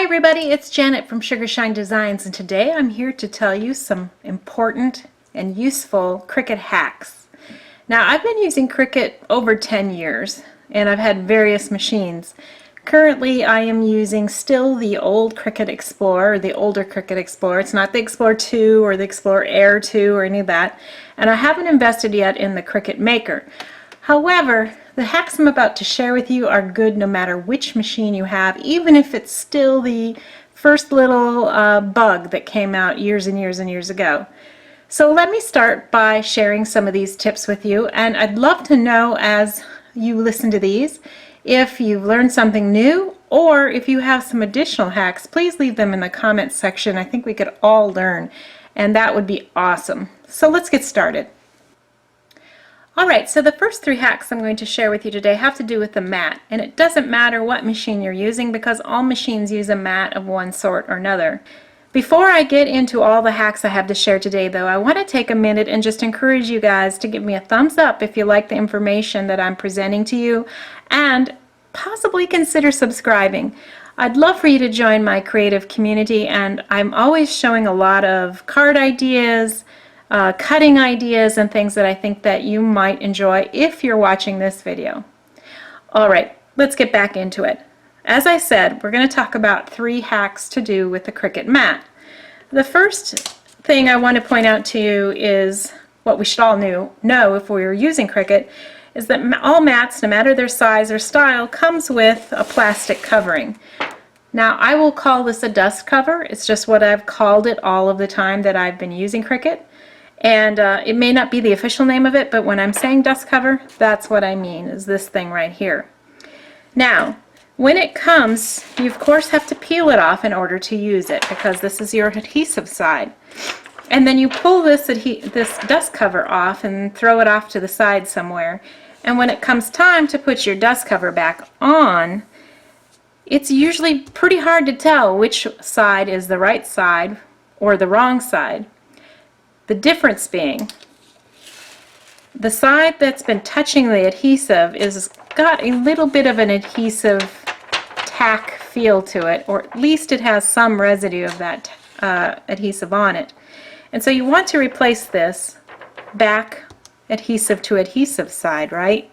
everybody, it's Janet from SugarShine Designs, and today I'm here to tell you some important and useful Cricut hacks. Now, I've been using Cricut over 10 years and I've had various machines. Currently I am using still the old Cricut Explore, the older Cricut Explore. It's not the Explore 2 or the Explore Air 2 or any of that, and I haven't invested yet in the Cricut Maker. However, the hacks I'm about to share with you are good no matter which machine you have, even if it's still the first little bug that came out years and years and years ago. So let me start by sharing some of these tips with you, and I'd love to know as you listen to these if you've learned something new or if you have some additional hacks. Please leave them in the comments section. I think we could all learn, and that would be awesome. So let's get started. Alright, so the first three hacks I'm going to share with you today have to do with the mat, and it doesn't matter what machine you're using because all machines use a mat of one sort or another. Before I get into all the hacks I have to share today though, I want to take a minute and just encourage you guys to give me a thumbs up if you like the information that I'm presenting to you, and possibly consider subscribing. I'd love for you to join my creative community, and I'm always showing a lot of card ideas, cutting ideas and things that I think that you might enjoy if you're watching this video. Alright, let's get back into it. As I said, we're going to talk about three hacks to do with the Cricut mat. The first thing I want to point out to you is what we should all know if we were using Cricut, is that all mats, no matter their size or style, comes with a plastic covering. Now, I will call this a dust cover. It's just what I've called it all of the time that I've been using Cricut. And it may not be the official name of it, but when I'm saying dust cover, that's what I mean, is this thing right here. Now, when it comes, you of course have to peel it off in order to use it, because this is your adhesive side. And then you pull this dust cover off and throw it off to the side somewhere. And when it comes time to put your dust cover back on, it's usually pretty hard to tell which side is the right side or the wrong side. The difference being, the side that's been touching the adhesive is got a little bit of an adhesive tack feel to it, or at least it has some residue of that adhesive on it. And so you want to replace this back adhesive to adhesive side, right?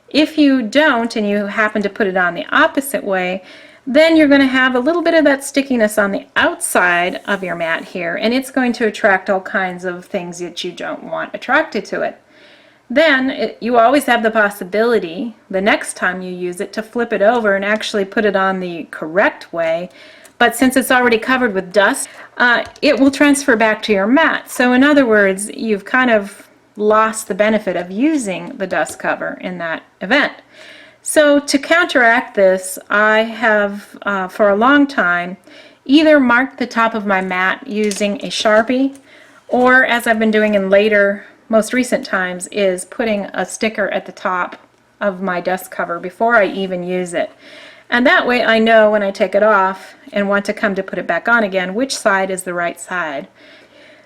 If you don't and you happen to put it on the opposite way, then you're going to have a little bit of that stickiness on the outside of your mat here, and it's going to attract all kinds of things that you don't want attracted to it. Then you always have the possibility the next time you use it to flip it over and actually put it on the correct way, but since it's already covered with dust, it will transfer back to your mat. So in other words, you've kind of lost the benefit of using the dust cover in that event. So to counteract this, I have for a long time either marked the top of my mat using a Sharpie, or as I've been doing in later, most recent times, is putting a sticker at the top of my dust cover before I even use it. And that way I know when I take it off and want to come to put it back on again which side is the right side.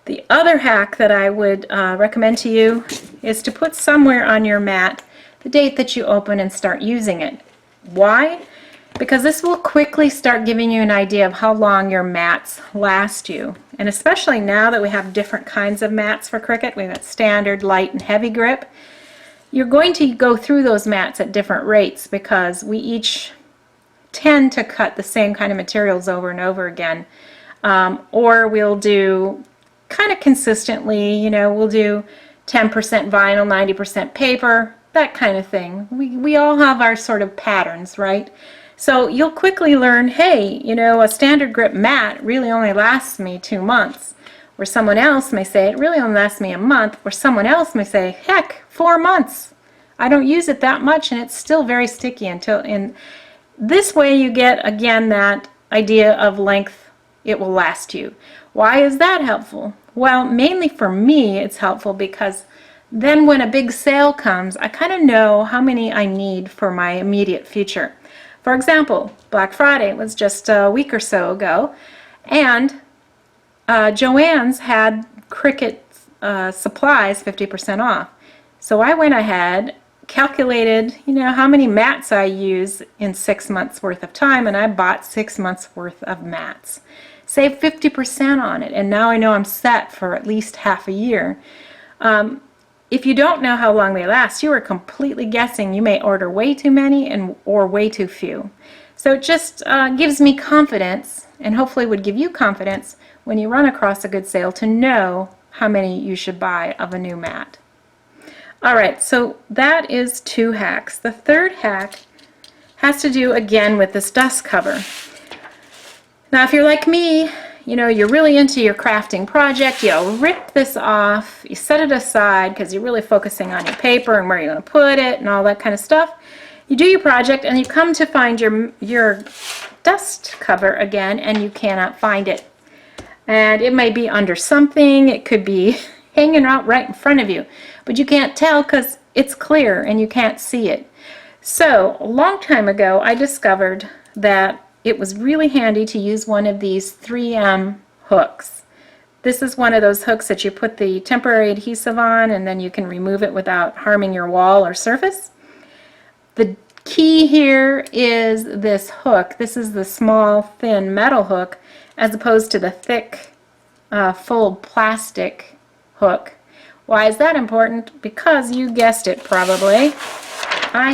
The other hack that I would recommend to you is to put somewhere on your mat the date that you open and start using it. Why? Because this will quickly start giving you an idea of how long your mats last you. And especially now that we have different kinds of mats for Cricut, we've got standard, light, and heavy grip, you're going to go through those mats at different rates because we each tend to cut the same kind of materials over and over again. Or we'll do kind of consistently, you know, we'll do 10% vinyl, 90% paper, that kind of thing. We all have our sort of patterns, right? So you'll quickly learn, hey, you know, a standard grip mat really only lasts me 2 months. Or someone else may say it really only lasts me a month. Or someone else may say, heck, 4 months. I don't use it that much and it's still very sticky until, in this way you get, again, that idea of length it will last you. Why is that helpful? Well, mainly for me it's helpful because then when a big sale comes, I kind of know how many I need for my immediate future. For example, Black Friday was just a week or so ago, and Joann's had Cricut supplies 50% off. So I went ahead, calculated, how many mats I use in 6 months worth of time, and I bought 6 months worth of mats. Saved 50% on it, and now I know I'm set for at least half a year. If you don't know how long they last, you are completely guessing. You may order way too many or way too few. So it just gives me confidence, and hopefully would give you confidence when you run across a good sale to know how many you should buy of a new mat. Alright, so that is 2 hacks. The third hack has to do again with this dust cover. Now if you're like me, you're really into your crafting project, you'll rip this off, you set it aside because you're really focusing on your paper and where you're going to put it and all that kind of stuff. You do your project and you come to find your dust cover again and you cannot find it. And it may be under something, it could be hanging out right in front of you, but you can't tell because it's clear and you can't see it. So a long time ago I discovered that it was really handy to use one of these 3M hooks. This is one of those hooks that you put the temporary adhesive on and then you can remove it without harming your wall or surface. The key here is this hook. This is the small thin metal hook as opposed to the thick full plastic hook. Why is that important? Because you guessed it probably. I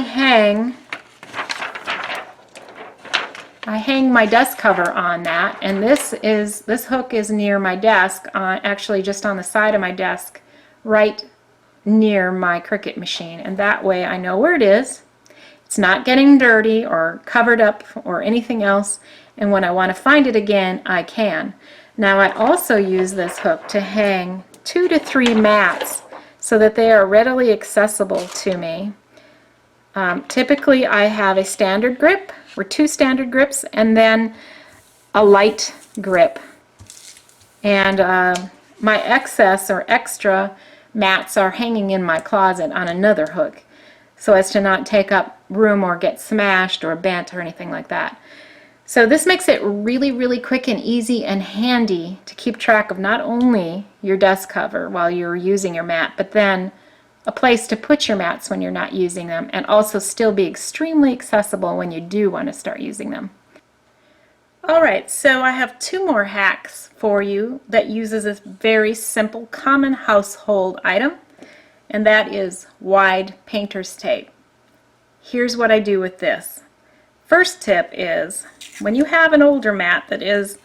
hang my dust cover on that, and this hook is near my desk, actually just on the side of my desk, right near my Cricut machine, and that way I know where it is. It's not getting dirty or covered up or anything else, and when I want to find it again, I can. Now I also use this hook to hang 2 to 3 mats so that they are readily accessible to me. Typically I have a standard grip or 2 standard grips and then a light grip, and my excess or extra mats are hanging in my closet on another hook so as to not take up room or get smashed or bent or anything like that. So this makes it really quick and easy and handy to keep track of not only your dust cover while you're using your mat, but then a place to put your mats when you're not using them, and also still be extremely accessible when you do want to start using them. Alright, so I have 2 more hacks for you that uses this very simple common household item, and that is wide painter's tape. Here's what I do with this. First tip is, when you have an older mat that is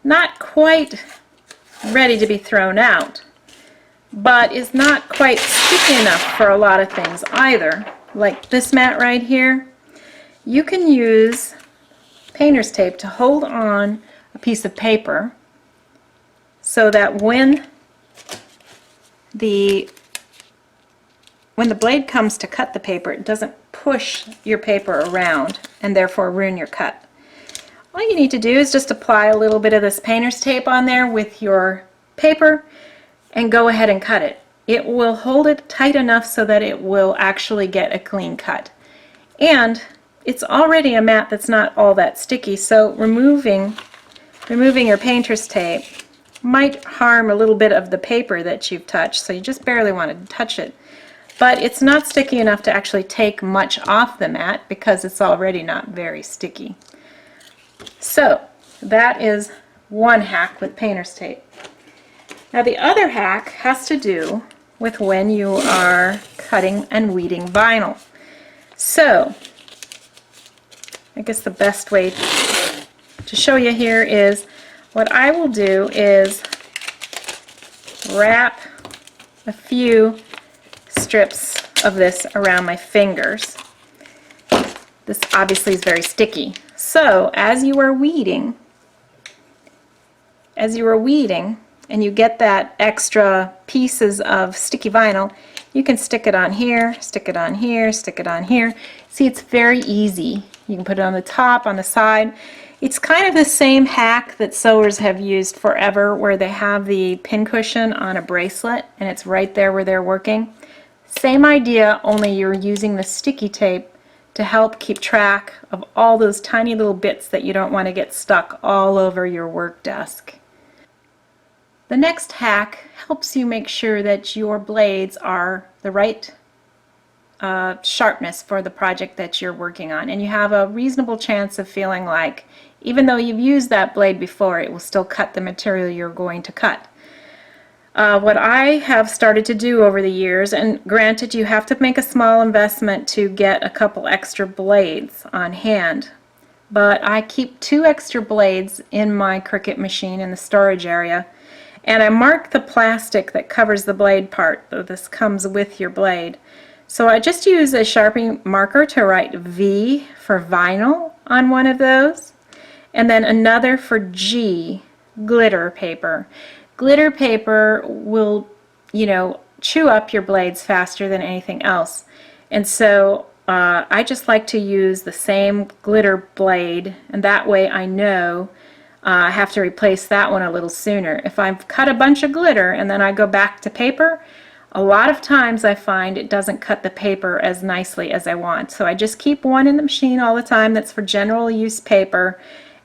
not quite ready to be thrown out, but is not quite sticky enough for a lot of things either, like this mat right here, you can use painter's tape to hold on a piece of paper so that when the blade comes to cut the paper, it doesn't push your paper around and therefore ruin your cut. All you need to do is just apply a little bit of this painter's tape on there with your paper and go ahead and cut it. It will hold it tight enough so that it will actually get a clean cut. And it's already a mat that's not all that sticky, so removing your painter's tape might harm a little bit of the paper that you've touched, so you just barely want to touch it. But it's not sticky enough to actually take much off the mat because it's already not very sticky. So that is one hack with painter's tape. Now the other hack has to do with when you are cutting and weeding vinyl. So I guess the best way to show you here is what I will do is wrap a few strips of this around my fingers. This obviously is very sticky. So as you are weeding and you get that extra pieces of sticky vinyl, you can stick it on here, stick it on here, stick it on here. See, it's very easy. You can put it on the top, on the side. It's kind of the same hack that sewers have used forever, where they have the pin cushion on a bracelet and it's right there where they're working. Same idea, only you're using the sticky tape to help keep track of all those tiny little bits that you don't want to get stuck all over your work desk. The next hack helps you make sure that your blades are the right sharpness for the project that you're working on, and you have a reasonable chance of feeling like even though you've used that blade before, it will still cut the material you're going to cut. What I have started to do over the years, and granted you have to make a small investment to get a couple extra blades on hand, but I keep 2 extra blades in my Cricut machine in the storage area, and I mark the plastic that covers the blade part, though this comes with your blade. So I just use a Sharpie marker to write V for vinyl on one of those, and then another for G, glitter paper. Glitter paper will, chew up your blades faster than anything else. And so I just like to use the same glitter blade, and that way I know I have to replace that one a little sooner. If I've cut a bunch of glitter and then I go back to paper, a lot of times I find it doesn't cut the paper as nicely as I want. So I just keep one in the machine all the time that's for general use paper,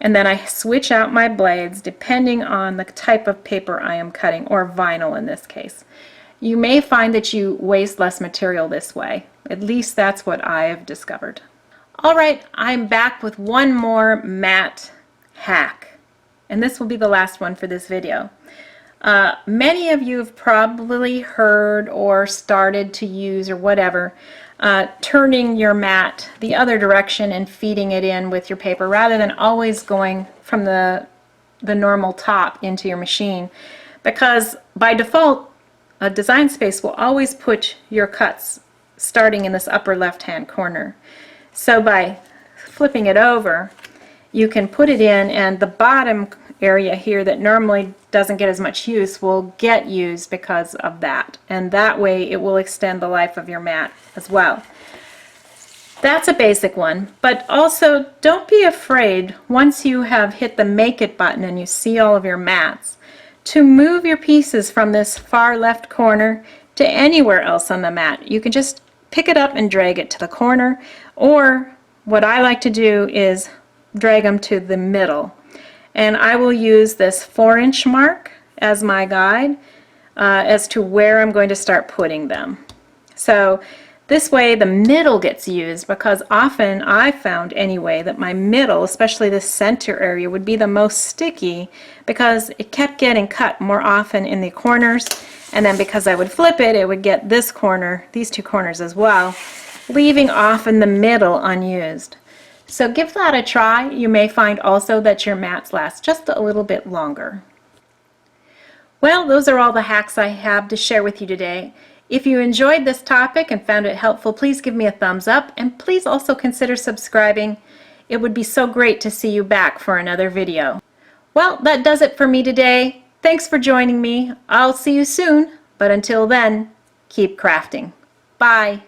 and then I switch out my blades depending on the type of paper I am cutting, or vinyl in this case. You may find that you waste less material this way. At least that's what I have discovered. Alright, I'm back with one more matte hack, and this will be the last one for this video. Many of you have probably heard or started to use or whatever, turning your mat the other direction and feeding it in with your paper rather than always going from the normal top into your machine, because by default a Design Space will always put your cuts starting in this upper left hand corner. So by flipping it over, you can put it in, and the bottom area here that normally doesn't get as much use will get used because of that, and that way it will extend the life of your mat as well. That's a basic one, but also don't be afraid once you have hit the Make It button and you see all of your mats to move your pieces from this far left corner to anywhere else on the mat. You can just pick it up and drag it to the corner, or what I like to do is drag them to the middle. And I will use this 4-inch mark as my guide as to where I'm going to start putting them. So this way the middle gets used, because often I found anyway that my middle, especially the center area, would be the most sticky because it kept getting cut more often in the corners, and then because I would flip it, it would get this corner, these 2 corners as well, leaving often the middle unused. So give that a try. You may find also that your mats last just a little bit longer. Well, those are all the hacks I have to share with you today. If you enjoyed this topic and found it helpful, please give me a thumbs up, and please also consider subscribing. It would be so great to see you back for another video. Well, that does it for me today. Thanks for joining me. I'll see you soon, but until then, keep crafting. Bye.